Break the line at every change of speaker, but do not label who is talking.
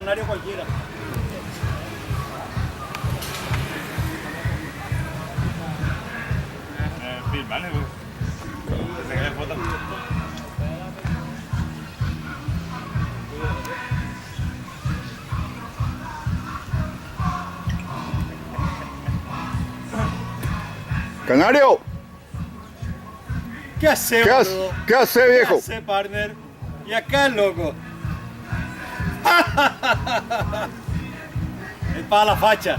Canario cualquiera.
Vale, pues. Te foto.
Canario,
¿Qué hace,
¿qué
boludo?
hace? ¿Qué hace, viejo?
¿Qué hace, partner? Y acá, loco. Es para la facha.